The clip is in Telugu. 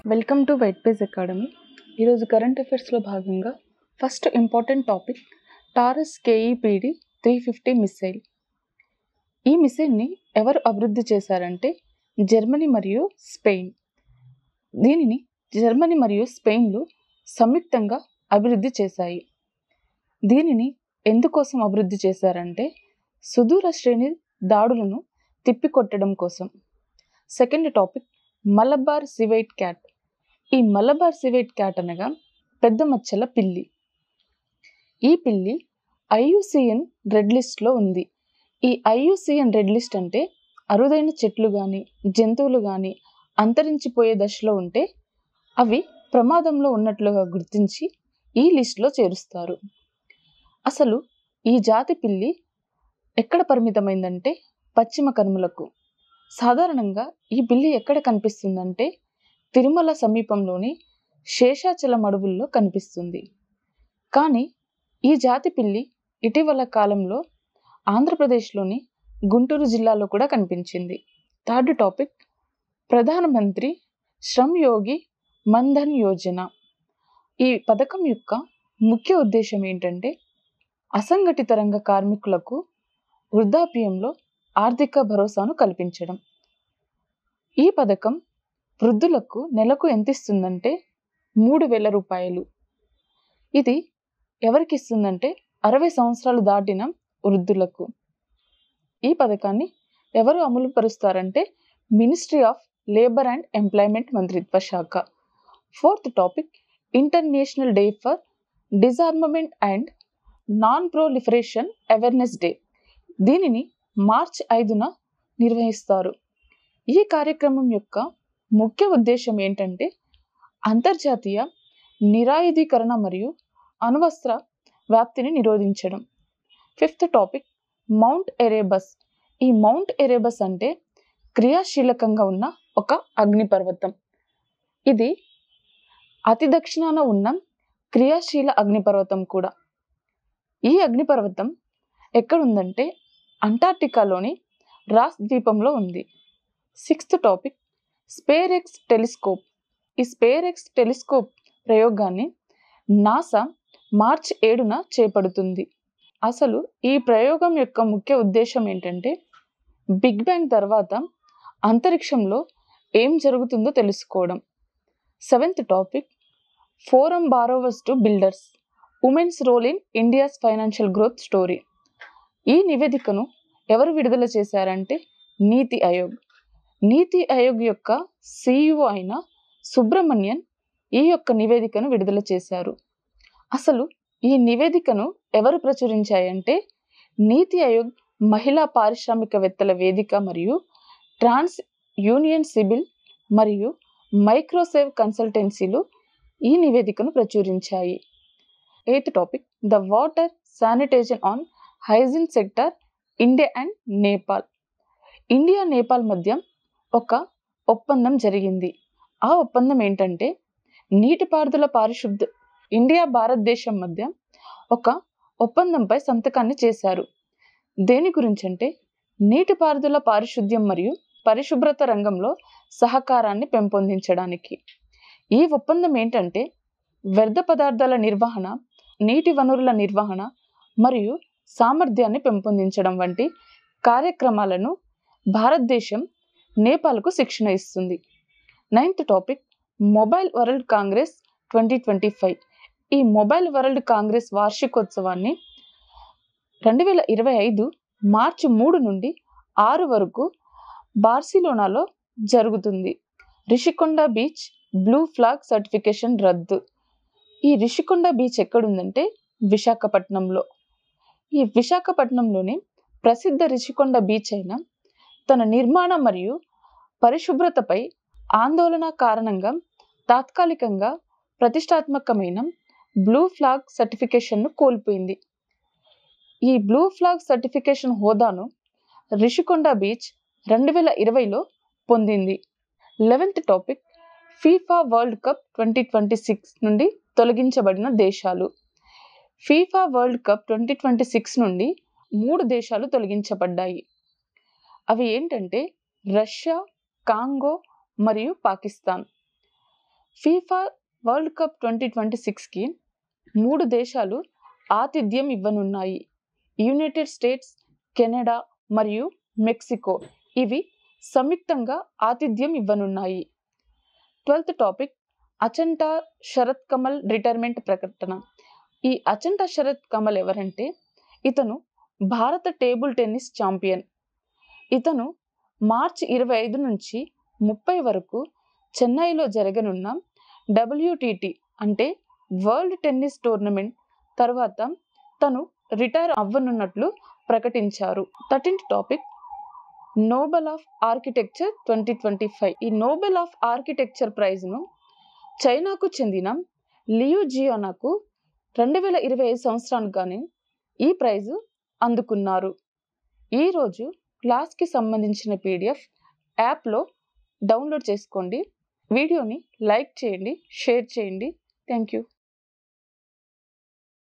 Welcome to white page academy. ఈరోజు కరెంట్ అఫైర్స్లో భాగంగా first important topic taurus KE-PD 350 missile. ఈ మిసైల్ని ఎవరు అభివృద్ధి చేశారంటే జర్మనీ మరియు స్పెయిన్. దీనిని జర్మనీ మరియు స్పెయిన్లు సంయుక్తంగా అభివృద్ధి చేశాయి. దీనిని ఎందుకోసం అభివృద్ధి చేశారంటే సుదూర శ్రేణి దాడులను తిప్పికొట్టడం కోసం. Second topic Malabar civet cat. ఈ మలబార్ సివైట్ క్యాట్ అనగా పెద్ద మచ్చల పిల్లి. ఈ పిల్లి IUCN రెడ్ లిస్ట్లో ఉంది. ఈ IUCN రెడ్ లిస్ట్ అంటే అరుదైన చెట్లు కానీ జంతువులు కానీ అంతరించిపోయే దశలో ఉంటే అవి ప్రమాదంలో ఉన్నట్లుగా గుర్తించి ఈ లిస్టులో చేరుస్తారు. అసలు ఈ జాతి పిల్లి ఎక్కడ పరిమితమైందంటే పశ్చిమ కనుమలకు. సాధారణంగా ఈ పిల్లి ఎక్కడ కనిపిస్తుందంటే తిరుమల సమీపంలోని శేషాచలం అడవుల్లో కనిపిస్తుంది. కానీ ఈ జాతి పిల్లి ఇటీవల కాలంలో ఆంధ్రప్రదేశ్లోని గుంటూరు జిల్లాలో కూడా కనిపించింది. థర్డ్ టాపిక్ ప్రధానమంత్రి శ్రమ్ యోగి మన్ధన్ యోజన. ఈ పథకం యొక్క ముఖ్య ఉద్దేశం ఏంటంటే అసంఘటిత రంగ కార్మికులకు వృద్ధాప్యంలో ఆర్థిక భరోసాను కల్పించడం. ఈ పథకం వృద్ధులకు నెలకు ఎంత ఇస్తుందంటే 3,000 రూపాయలు. ఇది ఎవరికి ఇస్తుందంటే 60 సంవత్సరాలు దాటిన వృద్ధులకు. ఈ పథకాన్ని ఎవరు అమలు పరుస్తారంటే ministry of labour and employment మంత్రిత్వ శాఖ. Fourth topic international day for disarmament and non proliferation awareness day. దీనిని మార్చి 5న నిర్వహిస్తారు. ఈ కార్యక్రమం యొక్క ముఖ్య ఉద్దేశం ఏంటంటే అంతర్జాతీయ నిరాయుధీకరణ మరియు అణ్వస్త్ర వ్యాప్తిని నిరోధించడం. Fifth topic mount Erebus. ఈ మౌంట్ ఎరేబస్ అంటే క్రియాశీలకంగా ఉన్న ఒక అగ్నిపర్వతం. ఇది అతి దక్షిణాన ఉన్న క్రియాశీల అగ్నిపర్వతం కూడా. ఈ అగ్నిపర్వతం ఎక్కడుందంటే అంటార్క్టికాలోని రాస్ ద్వీపంలో ఉంది. Sixth topic SPHEREx telescope. ఈ స్పేరెక్స్ టెలిస్కోప్ ప్రయోగాన్ని నాసా మార్చి 7న చేపడుతుంది. అసలు ఈ ప్రయోగం యొక్క ముఖ్య ఉద్దేశం ఏంటంటే బిగ్ బ్యాంగ్ తర్వాత అంతరిక్షంలో ఏం జరుగుతుందో తెలుసుకోవడం. Seventh topic from borrowers to builders women's role in India's financial growth story. ఈ నివేదికను ఎవరు విడుదల చేశారంటే నీతి ఆయోగ్. నీతి ఆయోగ్ యొక్క CEO అయిన సుబ్రమణ్యన్ ఈ యొక్క నివేదికను విడుదల చేశారు. అసలు ఈ నివేదికను ఎవరు ప్రచురించాయంటే నీతి ఆయోగ్ మహిళా పారిశ్రామికవేత్తల వేదిక మరియు ట్రాన్స్ యూనియన్ సిబిల్ మరియు మైక్రోసేవ్ కన్సల్టెన్సీలు ఈ నివేదికను ప్రచురించాయి. Eighth topic the water sanitation and hygiene sector India and Nepal. India Nepal మధ్య ఒక ఒప్పందం జరిగింది. ఆ ఒప్పందం ఏంటంటే నీటిపారుదల పారిశుద్ధ ఇండియా భారతదేశం మధ్య ఒక ఒప్పందంపై సంతకాన్ని చేశారు. దేని గురించి అంటే నీటిపారుదల పారిశుద్ధ్యం మరియు పరిశుభ్రత రంగంలో సహకారాన్ని పెంపొందించడానికి. ఈ ఒప్పందం ఏంటంటే వ్యర్థ పదార్థాల నిర్వహణ, నీటి వనరుల నిర్వహణ మరియు సామర్థ్యాన్ని పెంపొందించడం వంటి కార్యక్రమాలను భారతదేశం నేపాల్కు శిక్షణ ఇస్తుంది. Ninth topic mobile world Congress 2025. ఈ మొబైల్ వరల్డ్ కాంగ్రెస్ వార్షికోత్సవాన్ని 2025 మార్చి 3 నుండి 6 వరకు బార్సిలోనాలో జరుగుతుంది. Rishikonda beach blue flag certification రద్దు. ఈ రిషికొండ బీచ్ ఎక్కడుందంటే విశాఖపట్నంలో. ఈ విశాఖపట్నంలోని ప్రసిద్ధ రిషికొండ బీచ్ అయిన తన నిర్మాణ మరియు పరిశుభ్రతపై ఆందోళన కారణంగా తాత్కాలికంగా ప్రతిష్టాత్మకమైన బ్లూ ఫ్లాగ్ సర్టిఫికేషన్ను కోల్పోయింది. ఈ బ్లూ ఫ్లాగ్ సర్టిఫికేషన్ హోదాను రిషికొండ బీచ్ 2020లో పొందింది. 11th topic FIFA World cup 2026 నుండి తొలగించబడిన దేశాలు. ఫీఫా వరల్డ్ కప్ 2026 నుండి 3 దేశాలు తొలగించబడ్డాయి. అవి ఏంటంటే రష్యా, కాంగో మరియు పాకిస్తాన్. ఫీఫా వరల్డ్ కప్ 2026కి 3 దేశాలు ఆతిథ్యం ఇవ్వనున్నాయి. యునైటెడ్ స్టేట్స్, కెనడా మరియు మెక్సికో ఇవి సంయుక్తంగా ఆతిథ్యం ఇవ్వనున్నాయి. 12th topic Achanta Sharath Kamal retirement ప్రకటన. ఈ అచంటా శరత్ కమల్ ఎవరంటే ఇతను భారత టేబుల్ టెన్నిస్ ఛాంపియన్. ఇతను మార్చి 25 నుంచి 30 వరకు చెన్నైలో జరగనున్న WTT అంటే వరల్డ్ టెన్నిస్ టోర్నమెంట్ తర్వాత తను రిటైర్ అవ్వనున్నట్లు ప్రకటించారు. 13th topic Nobel of architecture 2025. ఈ నోబెల్ ఆఫ్ ఆర్కిటెక్చర్ ప్రైజ్ను చైనాకు చెందిన లియు జియానాకు 2025 సంవత్సరానికి గాను ఈ ప్రైజు అందుకున్నారు. ఈరోజు క్లాస్కి సంబంధించిన PDF యాప్లో డౌన్లోడ్ చేసుకోండి. వీడియోని లైక్ చేయండి, షేర్ చేయండి. Thank you.